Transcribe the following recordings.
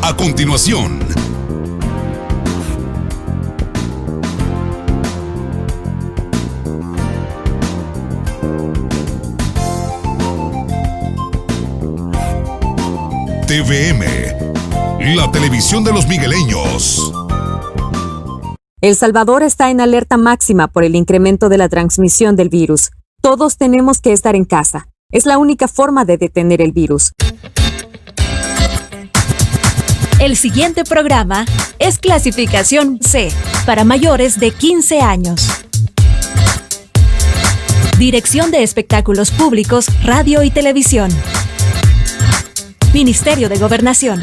A continuación, TVM, la televisión de los migueleños. El Salvador está en alerta máxima por el incremento de la transmisión del virus. Todos tenemos que estar en casa. Es la única forma de detener el virus. El siguiente programa es clasificación C, para mayores de 15 años. Dirección de Espectáculos Públicos, Radio y Televisión. Ministerio de Gobernación.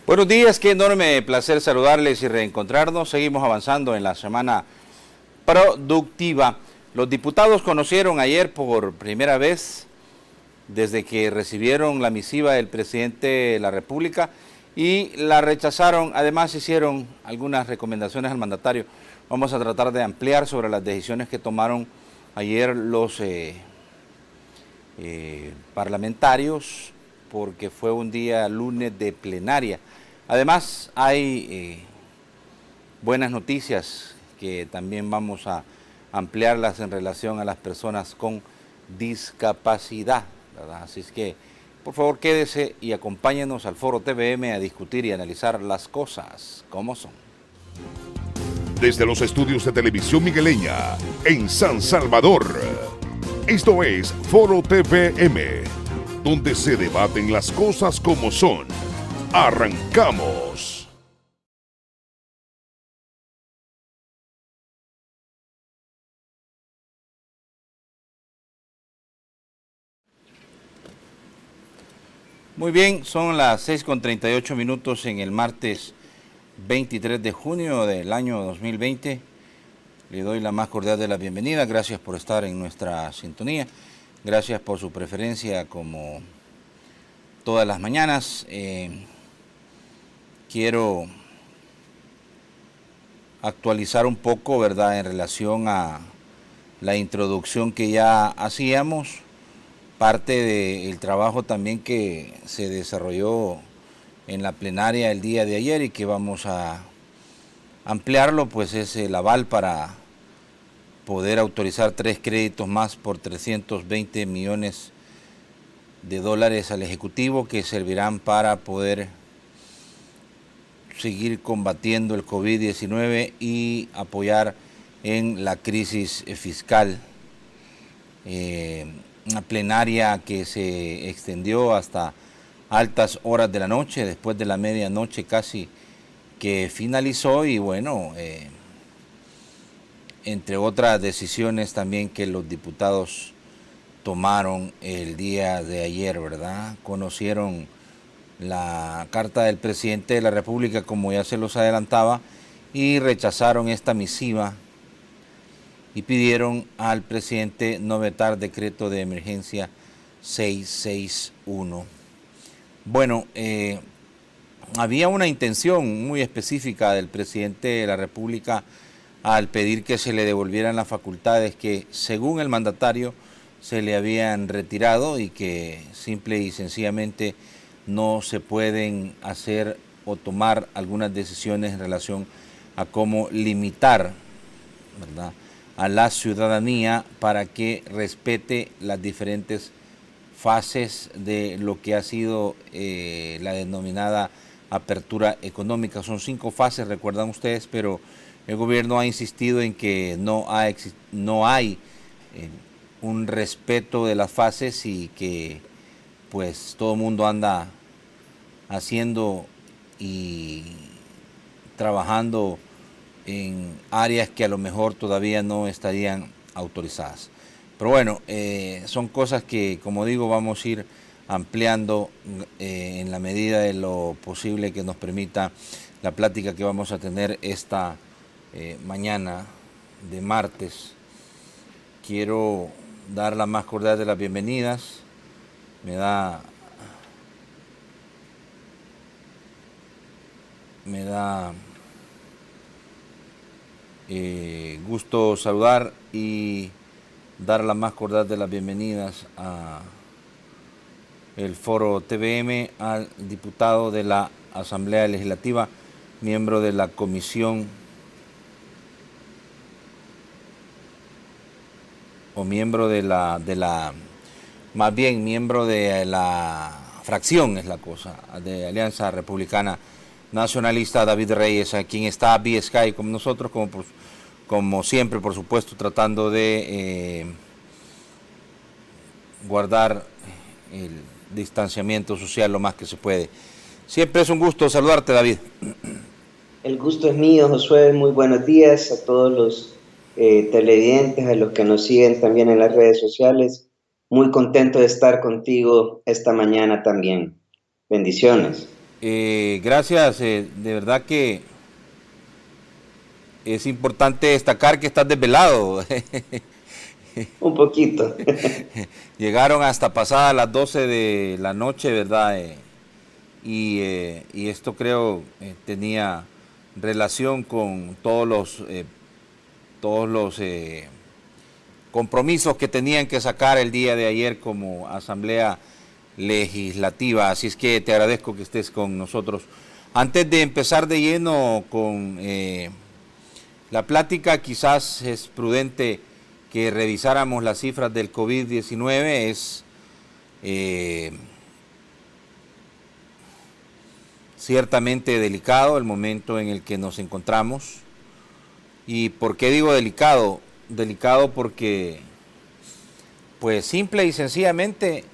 Buenos días, qué enorme placer saludarles y reencontrarnos. Seguimos avanzando en la semana productiva. Los diputados conocieron ayer por primera vez, desde que recibieron la misiva del presidente de la República y la rechazaron. Además hicieron algunas recomendaciones al mandatario. Vamos a tratar de ampliar sobre las decisiones que tomaron ayer los parlamentarios, porque fue un día lunes de plenaria. Además, hay buenas noticias que también vamos a ampliarlas en relación a las personas con discapacidad, ¿verdad? Así es que, por favor, quédese y acompáñenos al Foro TVM a discutir y analizar las cosas como son. Desde los estudios de Televisión Migueleña, en San Salvador, esto es Foro TVM, donde se debaten las cosas como son. ¡Arrancamos! Muy bien, son las 6:38 en el martes 23 de junio del año 2020. Le doy la más cordial de la bienvenida. Gracias por estar en nuestra sintonía. Gracias por su preferencia como todas las mañanas. Quiero actualizar un poco, ¿verdad?, en relación a la introducción que ya hacíamos. Parte del trabajo también que se desarrolló en la plenaria el día de ayer y que vamos a ampliarlo, pues es el aval para poder autorizar 3 créditos más por 320 millones de dólares al Ejecutivo, que servirán para poder seguir combatiendo el COVID-19 y apoyar en la crisis fiscal. Una plenaria que se extendió hasta altas horas de la noche, después de la medianoche casi que finalizó, y bueno, entre otras decisiones también que los diputados tomaron el día de ayer, ¿verdad? Conocieron la carta del presidente de la República, como ya se los adelantaba, y rechazaron esta misiva y pidieron al presidente no vetar decreto de emergencia 661. Bueno, había una intención muy específica del presidente de la República al pedir que se le devolvieran las facultades que, según el mandatario, se le habían retirado y que simple y sencillamente no se pueden hacer o tomar algunas decisiones en relación a cómo limitar, ¿verdad?, a la ciudadanía para que respete las diferentes fases de lo que ha sido la denominada apertura económica. Son 5 fases, recuerdan ustedes, pero el gobierno ha insistido en que no hay un respeto de las fases y que pues todo el mundo anda haciendo y trabajando en áreas que a lo mejor todavía no estarían autorizadas. Pero bueno, son cosas que, como digo, vamos a ir ampliando en la medida de lo posible que nos permita la plática que vamos a tener esta mañana de martes. Quiero dar la más cordial de las bienvenidas. Me da gusto saludar y dar la más cordial de las bienvenidas a el Foro TVM al diputado de la Asamblea Legislativa, miembro de la comisión o miembro de la fracción, es la cosa, de Alianza Republicana Nacionalista, David Reyes, a quien está vía Skype con nosotros, como siempre, por supuesto, tratando de guardar el distanciamiento social lo más que se puede. Siempre es un gusto saludarte, David. El gusto es mío, Josué. Muy buenos días a todos los televidentes, a los que nos siguen también en las redes sociales. Muy contento de estar contigo esta mañana también. Bendiciones. Gracias, de verdad que es importante destacar que estás desvelado. Un poquito. Llegaron hasta pasadas las 12 de la noche, ¿verdad? Y esto creo tenía relación con todos los compromisos que tenían que sacar el día de ayer como Asamblea Legislativa. Así es que te agradezco que estés con nosotros. Antes de empezar de lleno con la plática, quizás es prudente que revisáramos las cifras del COVID-19. Es ciertamente delicado el momento en el que nos encontramos. ¿Y por qué digo delicado? Delicado porque, pues simple y sencillamente,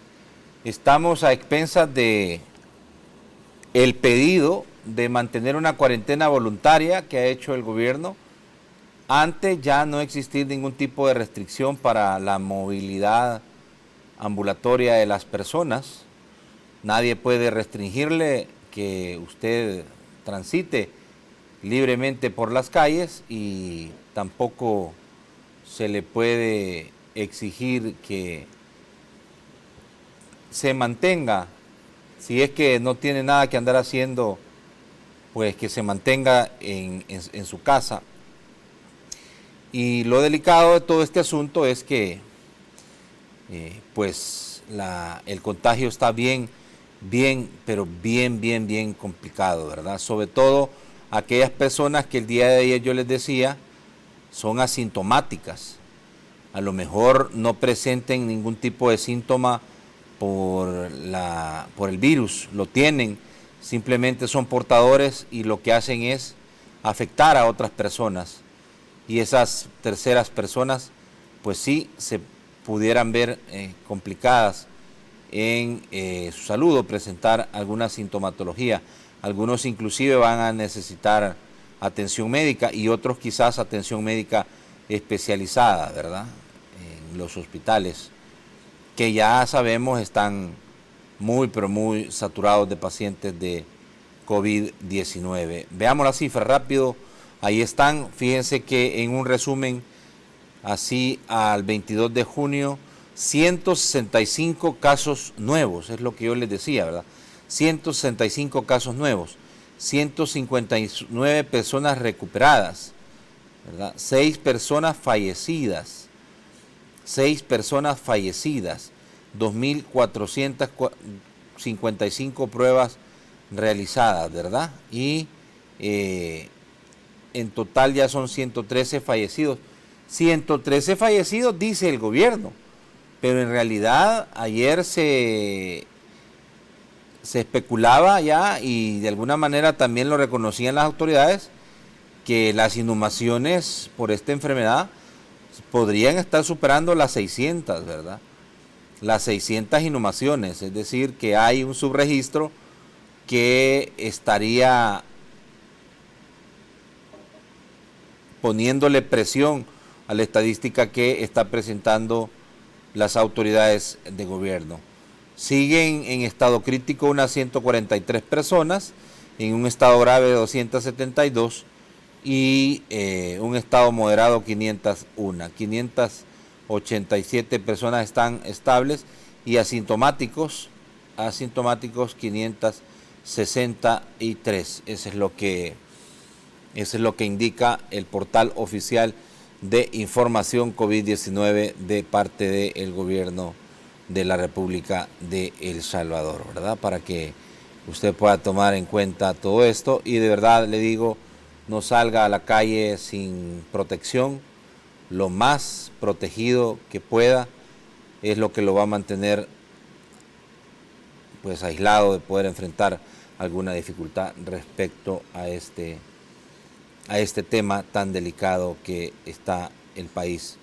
estamos a expensas de el pedido de mantener una cuarentena voluntaria que ha hecho el gobierno ante ya no existir ningún tipo de restricción para la movilidad ambulatoria de las personas. Nadie puede restringirle que usted transite libremente por las calles y tampoco se le puede exigir que se mantenga, si es que no tiene nada que andar haciendo, pues que se mantenga en su casa. Y lo delicado de todo este asunto es que pues el contagio está bien complicado, ¿verdad? Sobre todo aquellas personas que el día de ayer yo les decía son asintomáticas. A lo mejor no presenten ningún tipo de síntoma por el virus, lo tienen, simplemente son portadores y lo que hacen es afectar a otras personas. Y esas terceras personas, pues sí, se pudieran ver complicadas en su salud o presentar alguna sintomatología. Algunos inclusive van a necesitar atención médica y otros quizás atención médica especializada, ¿verdad? En los hospitales, que ya sabemos están muy saturados de pacientes de COVID-19. Veamos las cifras rápido. Ahí están, fíjense que en un resumen, así al 22 de junio, 165 casos nuevos, es lo que yo les decía, ¿verdad? 165 casos nuevos, 159 personas recuperadas, ¿verdad? 6 personas fallecidas, 2.455 pruebas realizadas, ¿verdad? Y en total ya son 113 fallecidos. 113 fallecidos dice el gobierno, pero en realidad ayer se especulaba ya, y de alguna manera también lo reconocían las autoridades, que las inhumaciones por esta enfermedad podrían estar superando las 600, ¿verdad? Las 600 inhumaciones, es decir, que hay un subregistro que estaría poniéndole presión a la estadística que está presentando las autoridades de gobierno. Siguen en estado crítico unas 143 personas, en un estado grave 272 y un estado moderado 501. 587 personas están estables y asintomáticos 563. Eso es lo que indica el portal oficial de información COVID-19 de parte del gobierno de la República de El Salvador, ¿verdad? Para que usted pueda tomar en cuenta todo esto y de verdad le digo, no salga a la calle sin protección. Lo más protegido que pueda es lo que lo va a mantener pues aislado de poder enfrentar alguna dificultad respecto a este tema tan delicado que está el país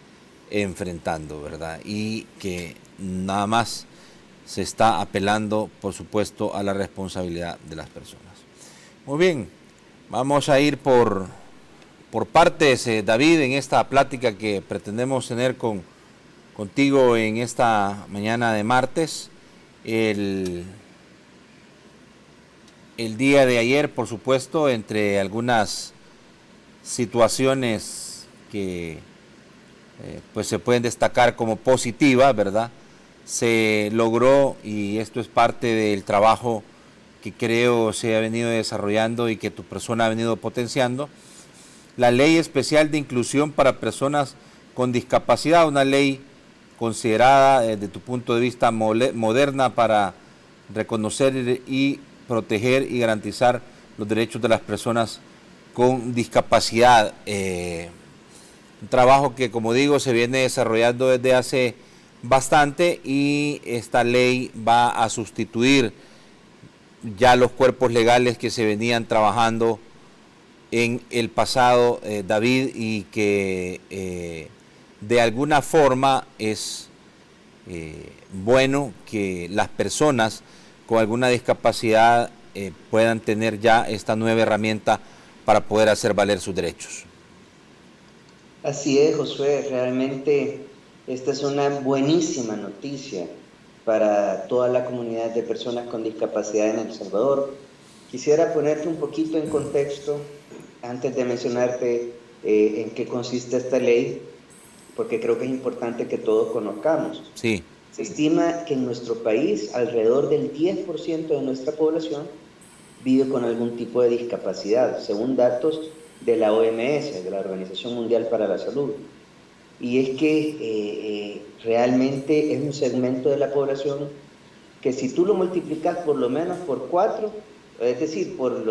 enfrentando, ¿verdad? Y que nada más se está apelando, por supuesto, a la responsabilidad de las personas. Muy bien, vamos a ir por partes, David, en esta plática que pretendemos tener contigo en esta mañana de martes. El día de ayer, por supuesto, entre algunas situaciones que pues se pueden destacar como positivas, ¿verdad? Se logró, y esto es parte del trabajo que creo se ha venido desarrollando y que tu persona ha venido potenciando, la Ley Especial de Inclusión para Personas con Discapacidad, una ley considerada desde tu punto de vista moderna para reconocer y proteger y garantizar los derechos de las personas con discapacidad. Un trabajo que, como digo, se viene desarrollando desde hace bastante y esta ley va a sustituir ya los cuerpos legales que se venían trabajando en el pasado, David, y que de alguna forma es bueno que las personas con alguna discapacidad puedan tener ya esta nueva herramienta para poder hacer valer sus derechos. Así es, Josué, realmente esta es una buenísima noticia para toda la comunidad de personas con discapacidad en El Salvador. Quisiera ponerte un poquito en contexto antes de mencionarte en qué consiste esta ley, porque creo que es importante que todos conozcamos. Sí. Se estima que en nuestro país alrededor del 10% de nuestra población vive con algún tipo de discapacidad, según datos de la OMS, de la Organización Mundial para la Salud. Y es que realmente es un segmento de la población que si tú lo multiplicas por lo menos por 4, es decir, por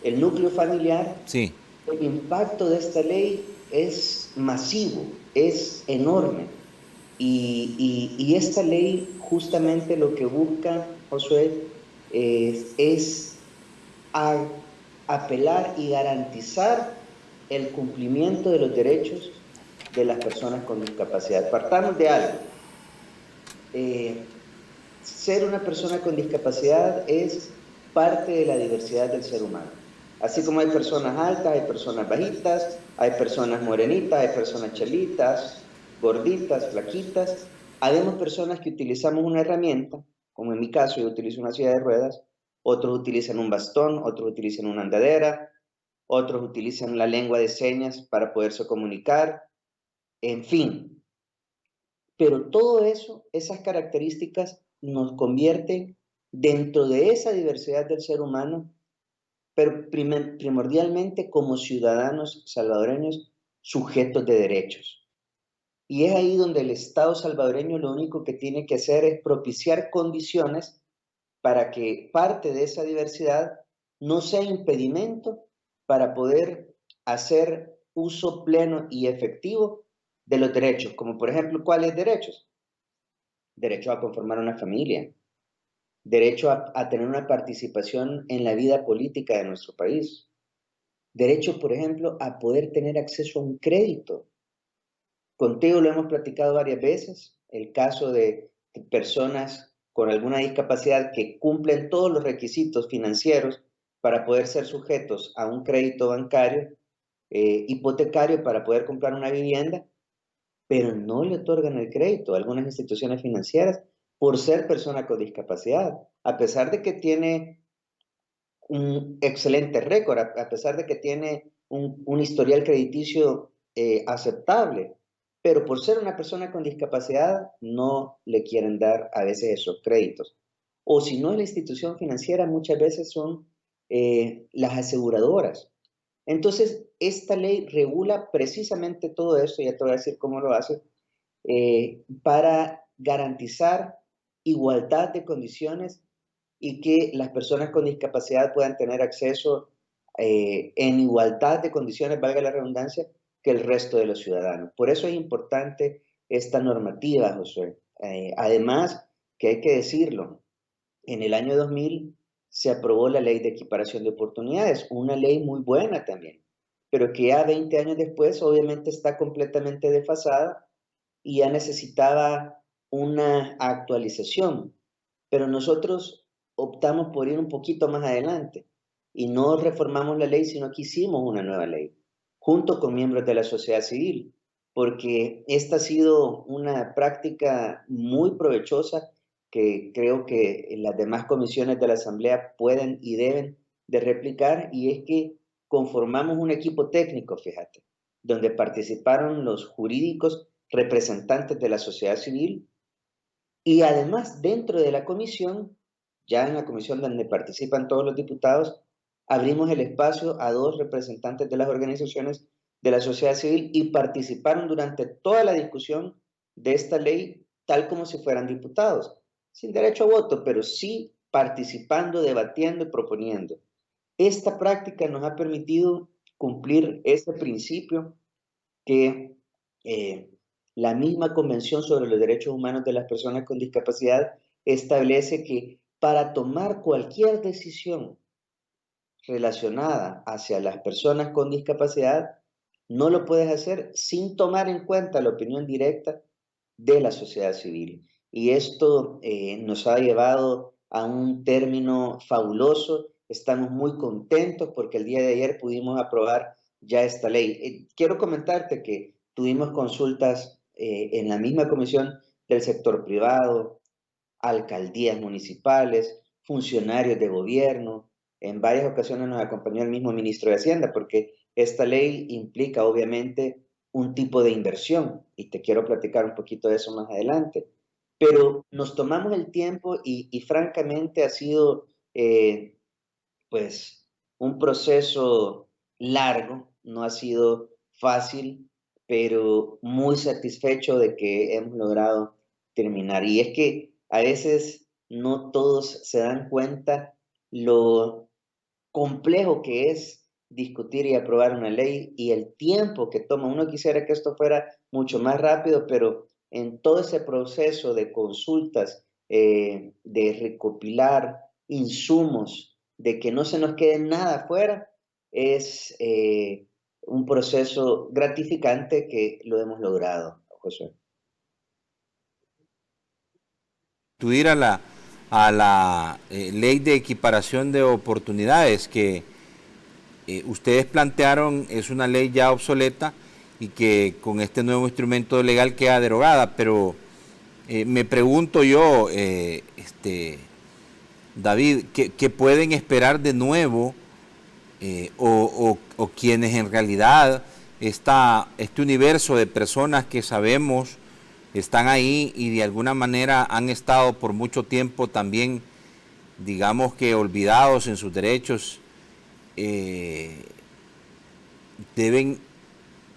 el núcleo familiar, Sí. el impacto de esta ley es masivo, es enorme. Y esta ley justamente lo que busca, Josué, es apelar y garantizar el cumplimiento de los derechos de las personas con discapacidad. Partamos de algo. Ser una persona con discapacidad es parte de la diversidad del ser humano. Así como hay personas altas, hay personas bajitas, hay personas morenitas, hay personas chelitas, gorditas, flaquitas. Habemos personas que utilizamos una herramienta, como en mi caso yo utilizo una silla de ruedas, otros utilizan un bastón, otros utilizan una andadera, otros utilizan la lengua de señas para poderse comunicar, en fin. Pero todo eso, esas características nos convierten dentro de esa diversidad del ser humano, pero primordialmente como ciudadanos salvadoreños sujetos de derechos. Y es ahí donde el Estado salvadoreño lo único que tiene que hacer es propiciar condiciones para que parte de esa diversidad no sea impedimento para poder hacer uso pleno y efectivo de los derechos, como por ejemplo, ¿cuáles derechos? Derecho a conformar una familia, derecho a tener una participación en la vida política de nuestro país, derecho, por ejemplo, a poder tener acceso a un crédito. Contigo lo hemos platicado varias veces, el caso de personas con alguna discapacidad que cumplen todos los requisitos financieros para poder ser sujetos a un crédito bancario, hipotecario para poder comprar una vivienda, pero no le otorgan el crédito a algunas instituciones financieras por ser persona con discapacidad, a pesar de que tiene un excelente récord, a pesar de que tiene un historial crediticio aceptable, pero por ser una persona con discapacidad no le quieren dar a veces esos créditos. O si no es la institución financiera, muchas veces son las aseguradoras. Entonces, esta ley regula precisamente todo esto, ya te voy a decir cómo lo hace, para garantizar igualdad de condiciones y que las personas con discapacidad puedan tener acceso en igualdad de condiciones, valga la redundancia, que el resto de los ciudadanos. Por eso es importante esta normativa, Josué. Además, que hay que decirlo, en el año 2000 se aprobó la Ley de Equiparación de Oportunidades, una ley muy buena también, pero que ya 20 años después obviamente está completamente desfasada y ya necesitaba una actualización. Pero nosotros optamos por ir un poquito más adelante y no reformamos la ley, sino que hicimos una nueva ley, junto con miembros de la sociedad civil, porque esta ha sido una práctica muy provechosa que creo que las demás comisiones de la Asamblea pueden y deben de replicar, y es que conformamos un equipo técnico, fíjate, donde participaron los jurídicos representantes de la sociedad civil y además dentro de la comisión, ya en la comisión donde participan todos los diputados, abrimos el espacio a 2 representantes de las organizaciones de la sociedad civil y participaron durante toda la discusión de esta ley tal como si fueran diputados, sin derecho a voto, pero sí participando, debatiendo y proponiendo. Esta práctica nos ha permitido cumplir ese principio que la misma Convención sobre los Derechos Humanos de las Personas con Discapacidad establece que para tomar cualquier decisión relacionada hacia las personas con discapacidad, no lo puedes hacer sin tomar en cuenta la opinión directa de la sociedad civil. Y esto nos ha llevado a un término fabuloso. Estamos muy contentos porque el día de ayer pudimos aprobar ya esta ley. Quiero comentarte que tuvimos consultas en la misma comisión del sector privado, alcaldías municipales, funcionarios de gobierno. En varias ocasiones nos acompañó el mismo ministro de Hacienda porque esta ley implica obviamente un tipo de inversión y te quiero platicar un poquito de eso más adelante. Pero nos tomamos el tiempo y francamente ha sido pues un proceso largo, no ha sido fácil, pero muy satisfecho de que hemos logrado terminar. Y es que a veces no todos se dan cuenta lo complejo que es discutir y aprobar una ley y el tiempo que toma. Uno quisiera que esto fuera mucho más rápido, pero en todo ese proceso de consultas, de recopilar insumos, de que no se nos quede nada afuera, es un proceso gratificante que lo hemos logrado, José. Incluir a la ley de equiparación de oportunidades que ustedes plantearon es una ley ya obsoleta y que con este nuevo instrumento legal queda derogada, pero me pregunto yo, David, ¿qué pueden esperar de nuevo o quienes en realidad este universo de personas que sabemos están ahí y de alguna manera han estado por mucho tiempo también, digamos que olvidados en sus derechos, deben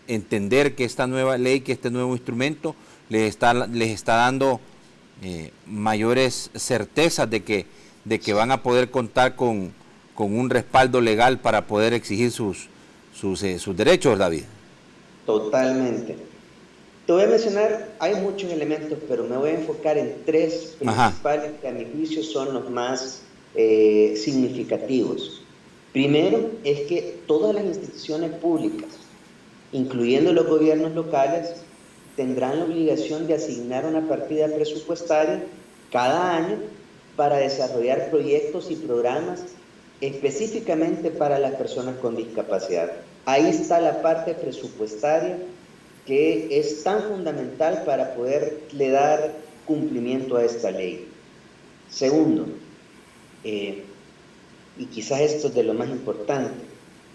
entender que esta nueva ley, que este nuevo instrumento les está dando mayores certezas de que van a poder contar con un respaldo legal para poder exigir sus derechos, David? Totalmente. Te voy a mencionar, hay muchos elementos, pero me voy a enfocar en 3 principales que a mi juicio son los más significativos. Primero es que todas las instituciones públicas, incluyendo los gobiernos locales, tendrán la obligación de asignar una partida presupuestaria cada año para desarrollar proyectos y programas específicamente para las personas con discapacidad. Ahí está la parte presupuestaria que es tan fundamental para poderle dar cumplimiento a esta ley. Segundo, y quizás esto es de lo más importante,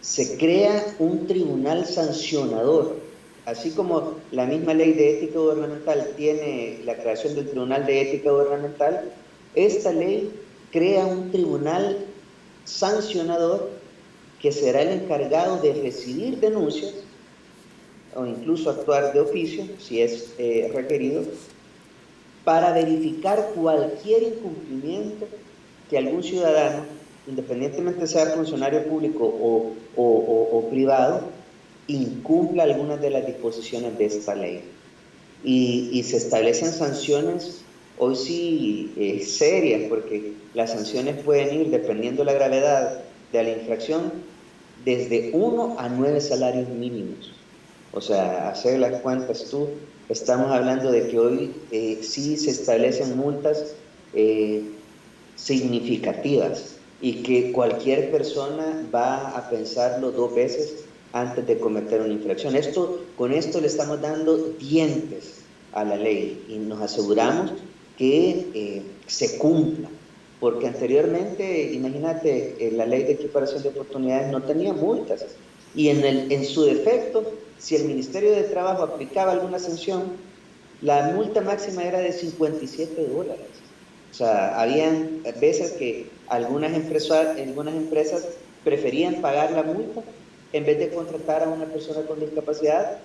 se crea un tribunal sancionador, así como la misma ley de ética gubernamental tiene la creación del tribunal de ética gubernamental. Esta ley crea un tribunal sancionador que será el encargado de recibir denuncias o incluso actuar de oficio, si es requerido, para verificar cualquier incumplimiento que algún ciudadano, independientemente sea funcionario público o privado, incumpla algunas de las disposiciones de esta ley. Y se establecen sanciones, hoy sí, serias, porque las sanciones pueden ir, dependiendo de la gravedad de la infracción, desde 1 a 9 salarios mínimos. O sea, hacer las cuentas tú, estamos hablando de que hoy sí se establecen multas significativas y que cualquier persona va a pensarlo 2 veces antes de cometer una infracción. Con esto le estamos dando dientes a la ley y nos aseguramos que se cumpla. Porque anteriormente, imagínate, la ley de equiparación de oportunidades no tenía multas. Y en su defecto, si el Ministerio de Trabajo aplicaba alguna sanción, la multa máxima era de $57. O sea, habían veces que algunas empresas preferían pagar la multa en vez de contratar a una persona con discapacidad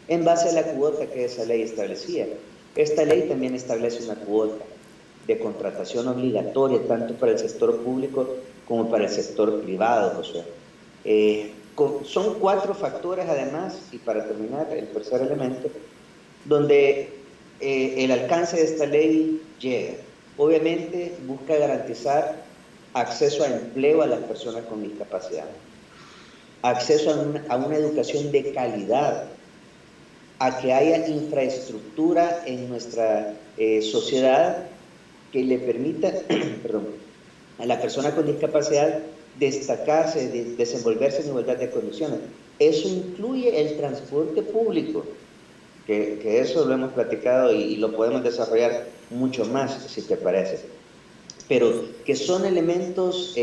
en base a la cuota que esa ley establecía. Esta ley también establece una cuota de contratación obligatoria, tanto para el sector público como para el sector privado, José. Son 4 factores además, y para terminar, el tercer elemento, donde el alcance de esta ley llega. Obviamente busca garantizar acceso a empleo a las personas con discapacidad, acceso a una educación de calidad, a que haya infraestructura en nuestra sociedad que le permita a la persona con discapacidad destacarse, desenvolverse en igualdad de condiciones. Eso incluye el transporte público, que eso lo hemos platicado y lo podemos desarrollar mucho más, si te parece. Pero que son elementos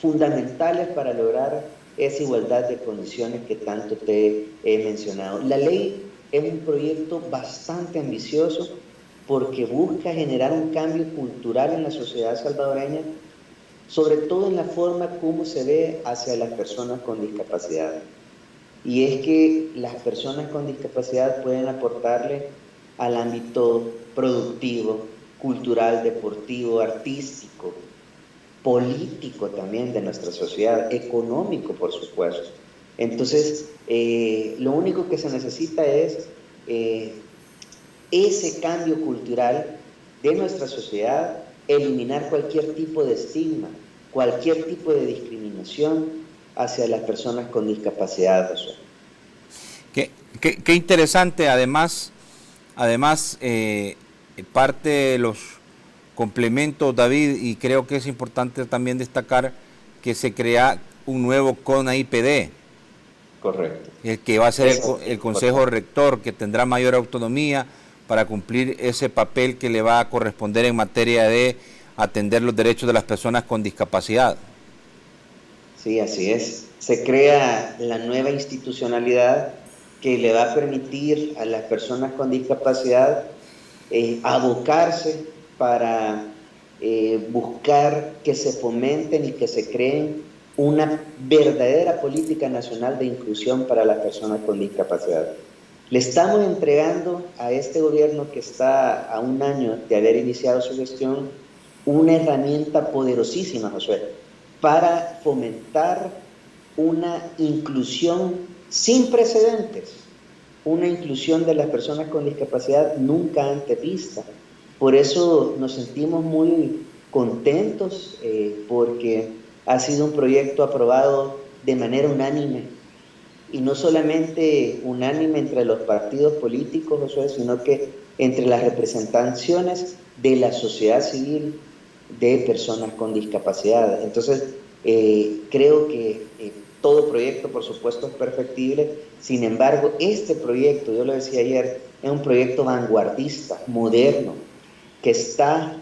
fundamentales para lograr esa igualdad de condiciones que tanto te he mencionado. La ley es un proyecto bastante ambicioso porque busca generar un cambio cultural en la sociedad salvadoreña, sobre todo en la forma como se ve hacia las personas con discapacidad. Y es que las personas con discapacidad pueden aportarle al ámbito productivo, cultural, deportivo, artístico, político también de nuestra sociedad, económico, por supuesto. Entonces, lo único que se necesita es ese cambio cultural de nuestra sociedad, eliminar cualquier tipo de estigma, cualquier tipo de discriminación hacia las personas con discapacidad. Qué interesante, además parte de los complementos, David, y creo que es importante también destacar que se crea un nuevo CONAIPD. Correcto. El que va a ser el Consejo Rector, que tendrá mayor autonomía para cumplir ese papel que le va a corresponder en materia de atender los derechos de las personas con discapacidad. Sí, así es. Se crea la nueva institucionalidad que le va a permitir a las personas con discapacidad abocarse para buscar que se fomenten y que se creen una verdadera política nacional de inclusión para las personas con discapacidad. Le estamos entregando a este gobierno que está a un año de haber iniciado su gestión una herramienta poderosísima, Josué, para fomentar una inclusión sin precedentes, una inclusión de las personas con discapacidad nunca antes vista. Por eso nos sentimos muy contentos porque ha sido un proyecto aprobado de manera unánime, y no solamente unánime entre los partidos políticos, Josué, sino que entre las representaciones de la sociedad civil de personas con discapacidad. Entonces, creo que todo proyecto, por supuesto, es perfectible. Sin embargo, este proyecto, yo lo decía ayer, es un proyecto vanguardista, moderno, que está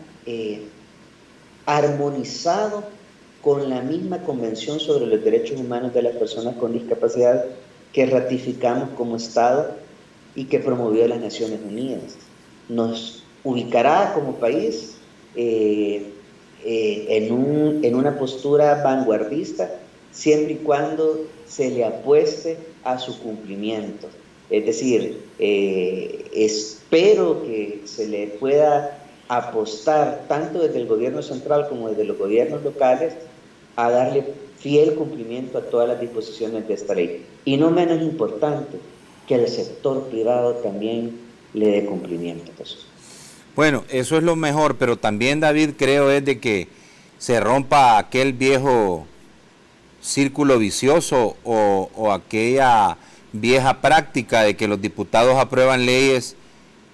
armonizado con la misma Convención sobre los Derechos Humanos de las Personas con Discapacidad que ratificamos como Estado y que promovió las Naciones Unidas. Nos ubicará como país en una postura vanguardista siempre y cuando se le apueste a su cumplimiento. Es decir, espero que se le pueda apostar tanto desde el gobierno central como desde los gobiernos locales a darle fiel cumplimiento a todas las disposiciones de esta ley. Y no menos importante, que el sector privado también le dé cumplimiento a eso. Bueno, eso es lo mejor, pero también, David, creo es de que se rompa aquel viejo círculo vicioso o aquella vieja práctica de que los diputados aprueban leyes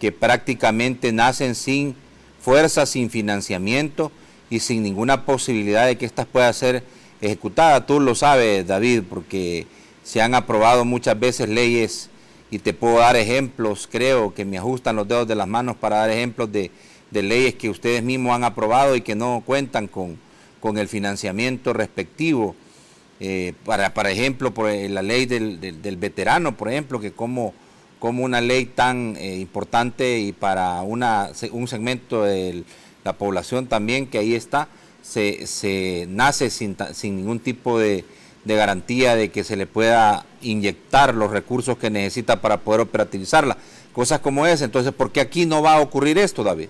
que prácticamente nacen sin fuerza, sin financiamiento y sin ninguna posibilidad de que éstas puedan ser ejecutadas. Tú lo sabes, David, porque se han aprobado muchas veces leyes y te puedo dar ejemplos, creo que me ajustan los dedos de las manos para dar ejemplos de leyes que ustedes mismos han aprobado y que no cuentan con el financiamiento respectivo. Para ejemplo, por la ley del veterano, por ejemplo, que como una ley tan importante y para un segmento de la población también que ahí está, se nace sin ningún tipo de garantía de que se le pueda inyectar los recursos que necesita para poder operativizarla. Cosas como esa. Entonces, ¿por qué aquí no va a ocurrir esto, David?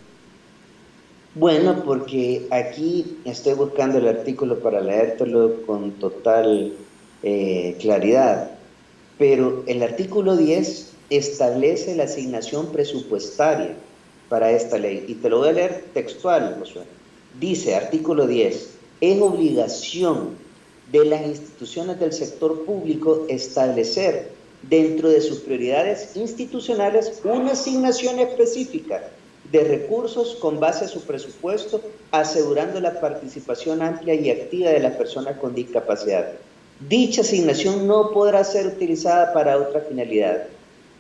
Bueno, porque aquí estoy buscando el artículo para leértelo con total claridad, pero el artículo 10 establece la asignación presupuestaria para esta ley, y te lo voy a leer textual, Josué. Dice, artículo 10, es obligación de las instituciones del sector público establecer dentro de sus prioridades institucionales una asignación específica de recursos con base a su presupuesto, asegurando la participación amplia y activa de las personas con discapacidad. Dicha asignación no podrá ser utilizada para otra finalidad.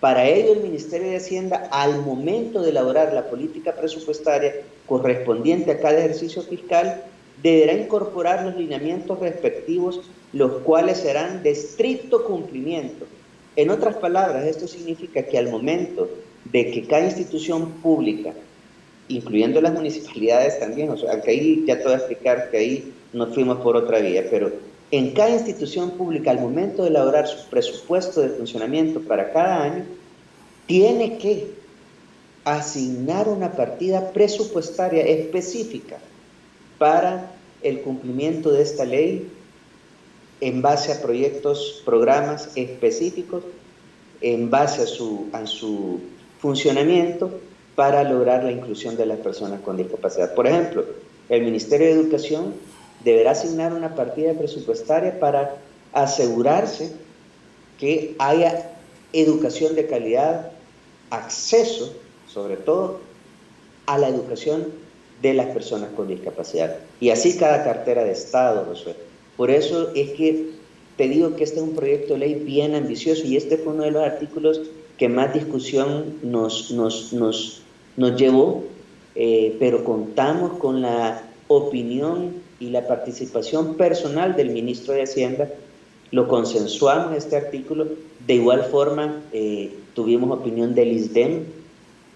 Para ello, el Ministerio de Hacienda, al momento de elaborar la política presupuestaria correspondiente a cada ejercicio fiscal, deberá incorporar los lineamientos respectivos, los cuales serán de estricto cumplimiento. En otras palabras, esto significa que al momento de que cada institución pública, incluyendo las municipalidades también, o sea, aunque ahí ya te voy a explicar que ahí nos fuimos por otra vía, pero en cada institución pública, al momento de elaborar su presupuesto de funcionamiento para cada año, tiene que asignar una partida presupuestaria específica para el cumplimiento de esta ley en base a proyectos, programas específicos, en base a su funcionamiento para lograr la inclusión de las personas con discapacidad. Por ejemplo, el Ministerio de Educación deberá asignar una partida presupuestaria para asegurarse que haya educación de calidad, acceso, sobre todo, a la educación de las personas con discapacidad. Y así cada cartera de Estado, Josué. Por eso es que te digo que este es un proyecto de ley bien ambicioso y este fue uno de los artículos que más discusión nos llevó, pero contamos con la opinión y la participación personal del ministro de Hacienda, lo consensuamos este artículo, de igual forma tuvimos opinión del ISDEM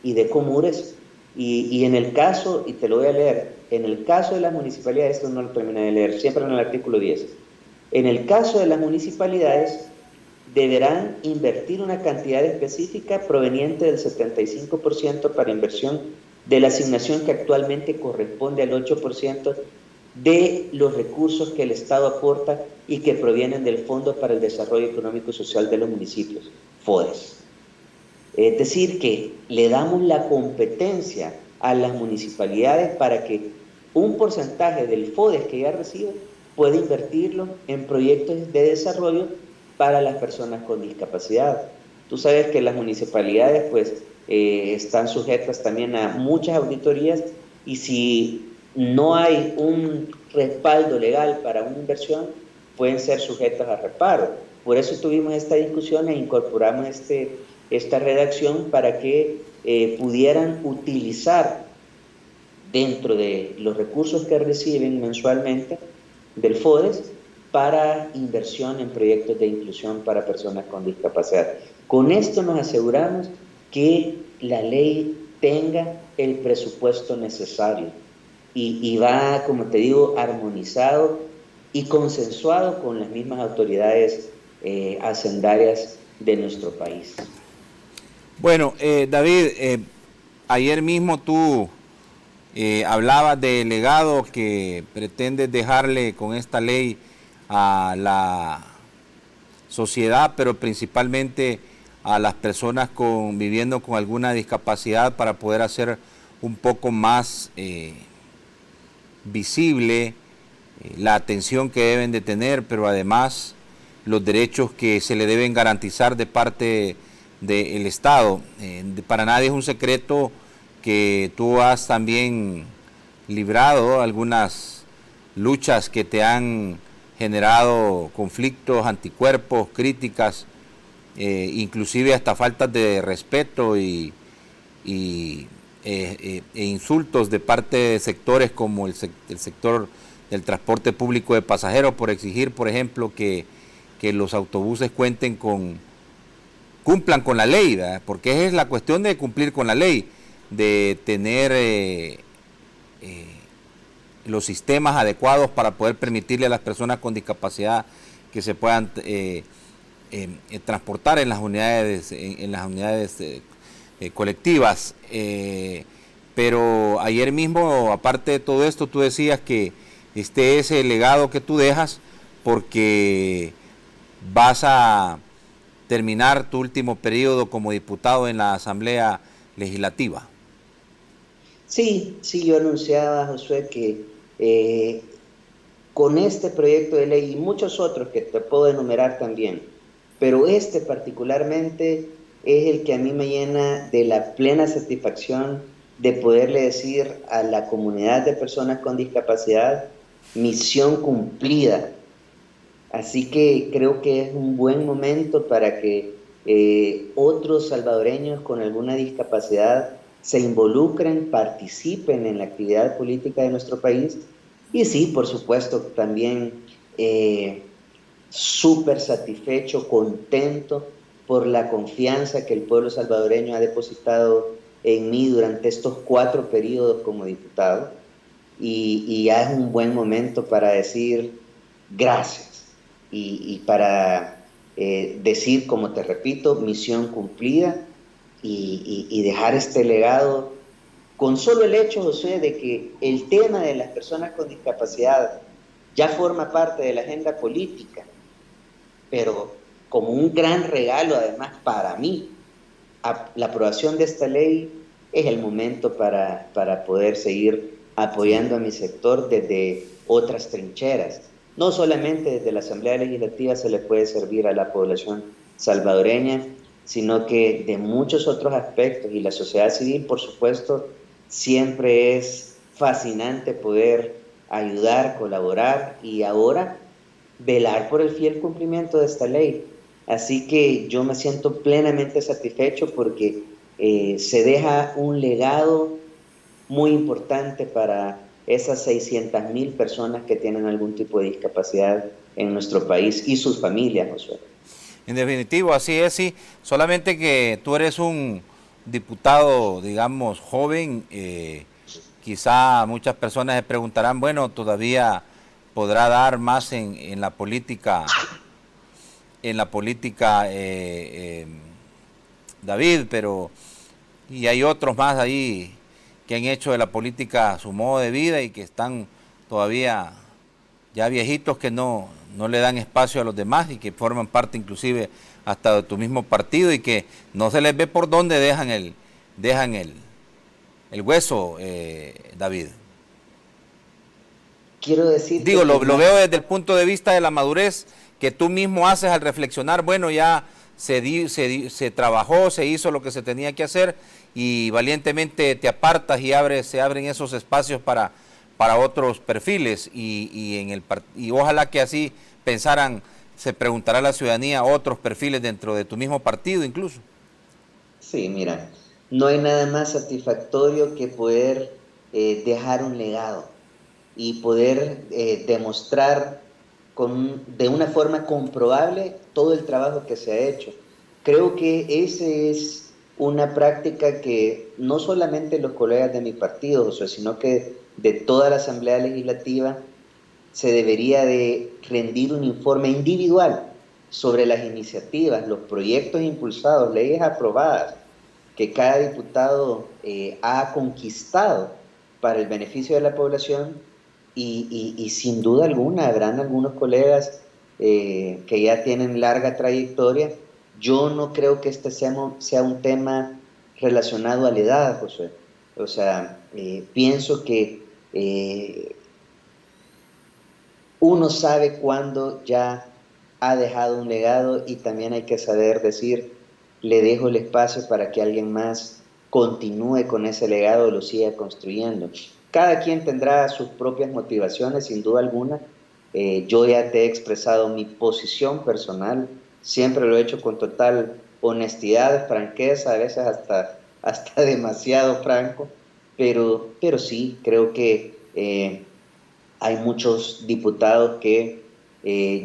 y de Comures, y en el caso, y te lo voy a leer, en el caso de las municipalidades, esto no lo terminé de leer, siempre en el artículo 10, en el caso de las municipalidades, deberán invertir una cantidad específica proveniente del 75% para inversión de la asignación que actualmente corresponde al 8% de los recursos que el Estado aporta y que provienen del Fondo para el Desarrollo Económico y Social de los Municipios, FODES. Es decir, que le damos la competencia a las municipalidades para que un porcentaje del FODES que ya recibe pueda invertirlo en proyectos de desarrollo para las personas con discapacidad. Tú sabes que las municipalidades pues están sujetas también a muchas auditorías y si no hay un respaldo legal para una inversión, pueden ser sujetas a reparo. Por eso tuvimos esta discusión e incorporamos esta redacción para que pudieran utilizar dentro de los recursos que reciben mensualmente del FODES para inversión en proyectos de inclusión para personas con discapacidad. Con esto nos aseguramos que la ley tenga el presupuesto necesario y va, como te digo, armonizado y consensuado con las mismas autoridades hacendarias de nuestro país. Bueno, David, ayer mismo tú hablabas del legado que pretendes dejarle con esta ley a la sociedad, pero principalmente a las personas viviendo con alguna discapacidad para poder hacer un poco más visible la atención que deben de tener, pero además los derechos que se le deben garantizar de parte del Estado. Para nadie es un secreto que tú has también librado algunas luchas que te han generado conflictos, anticuerpos, críticas, inclusive hasta faltas de respeto e insultos de parte de sectores como el sector del transporte público de pasajeros por exigir, por ejemplo, que los autobuses cumplan con la ley, ¿verdad? Porque es la cuestión de cumplir con la ley, de tener los sistemas adecuados para poder permitirle a las personas con discapacidad que se puedan transportar en las unidades, colectivas. Pero ayer mismo, aparte de todo esto, tú decías que este es el legado que tú dejas porque vas a terminar tu último periodo como diputado en la Asamblea Legislativa. Sí, yo anunciaba, Josué, que con este proyecto de ley y muchos otros que te puedo enumerar también, pero este particularmente es el que a mí me llena de la plena satisfacción de poderle decir a la comunidad de personas con discapacidad, misión cumplida. Así que creo que es un buen momento para que otros salvadoreños con alguna discapacidad se involucren, participen en la actividad política de nuestro país. Y sí, por supuesto, también súper satisfecho, contento por la confianza que el pueblo salvadoreño ha depositado en mí durante estos 4 periodos como diputado. Y ya es un buen momento para decir gracias y para decir, como te repito, misión cumplida y dejar este legado con solo el hecho, José, de que el tema de las personas con discapacidad ya forma parte de la agenda política, pero como un gran regalo además para mí, la aprobación de esta ley es el momento para poder seguir apoyando a mi sector desde otras trincheras. No solamente desde la Asamblea Legislativa se le puede servir a la población salvadoreña, sino que de muchos otros aspectos, y la sociedad civil, por supuesto, siempre es fascinante poder ayudar, colaborar y ahora velar por el fiel cumplimiento de esta ley. Así que yo me siento plenamente satisfecho porque se deja un legado muy importante para esas 600,000 personas que tienen algún tipo de discapacidad en nuestro país y sus familias, Josué. En definitivo, así es, sí. Solamente que tú eres un diputado, digamos, joven. Quizá muchas personas se preguntarán, bueno, todavía podrá dar más en la política, David, pero y hay otros más ahí que han hecho de la política su modo de vida y que están todavía ya viejitos, que no le dan espacio a los demás y que forman parte inclusive hasta de tu mismo partido y que no se les ve por dónde dejan el hueso, David. Quiero decir... Digo, lo veo desde el punto de vista de la madurez que tú mismo haces al reflexionar, bueno, ya se trabajó, se hizo lo que se tenía que hacer y valientemente te apartas y se abren esos espacios para para otros perfiles y ojalá que así pensaran, se preguntará a la ciudadanía otros perfiles dentro de tu mismo partido incluso. Sí, mira, no hay nada más satisfactorio que poder dejar un legado y poder demostrar de una forma comprobable todo el trabajo que se ha hecho. Creo que esa es una práctica que no solamente los colegas de mi partido, Josué, sino que de toda la Asamblea Legislativa se debería de rendir un informe individual sobre las iniciativas, los proyectos impulsados, leyes aprobadas que cada diputado ha conquistado para el beneficio de la población y sin duda alguna habrán algunos colegas que ya tienen larga trayectoria. Yo no creo que este sea un tema relacionado a la edad, José. O sea, pienso que uno sabe cuándo ya ha dejado un legado y también hay que saber decir, le dejo el espacio para que alguien más continúe con ese legado, lo siga construyendo. Cada quien tendrá sus propias motivaciones, sin duda alguna. Yo ya te he expresado mi posición personal, siempre lo he hecho con total honestidad, franqueza, a veces hasta demasiado franco, pero sí, creo que hay muchos diputados que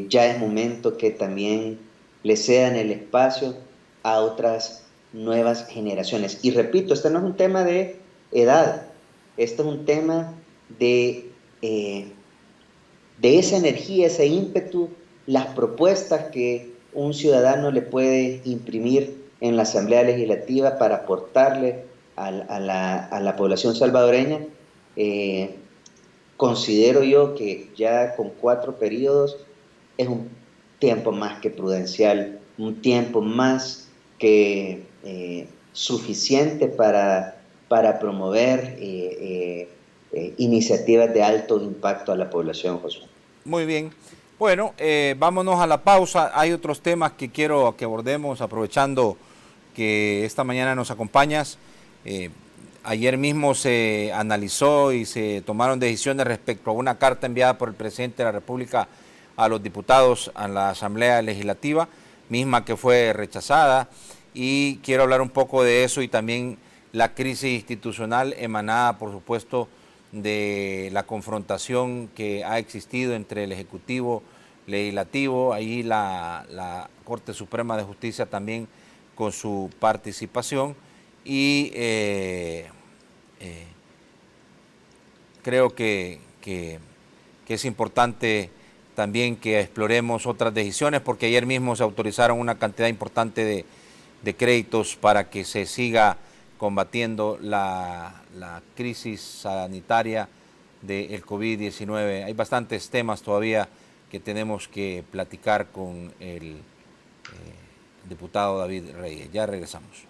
ya es momento que también le cedan el espacio a otras nuevas generaciones. Y repito, este no es un tema de edad, este es un tema eh, de esa energía, ese ímpetu, las propuestas que un ciudadano le puede imprimir en la Asamblea Legislativa para aportarle a la población salvadoreña. Eh, Considero yo que ya con 4 periodos es un tiempo más que prudencial, un tiempo más que suficiente para promover iniciativas de alto impacto a la población, Josué. Muy bien. Bueno, vámonos a la pausa. Hay otros temas que quiero que abordemos aprovechando que esta mañana nos acompañas. Ayer mismo se analizó y se tomaron decisiones respecto a una carta enviada por el presidente de la República a los diputados a la Asamblea Legislativa, misma que fue rechazada, y quiero hablar un poco de eso y también la crisis institucional emanada, por supuesto, de la confrontación que ha existido entre el Ejecutivo, Legislativo, ahí la Corte Suprema de Justicia también con su participación. Y creo que es importante también que exploremos otras decisiones, porque ayer mismo se autorizaron una cantidad importante de créditos para que se siga combatiendo la crisis sanitaria del COVID-19. Hay bastantes temas todavía que tenemos que platicar con el diputado David Reyes. Ya regresamos.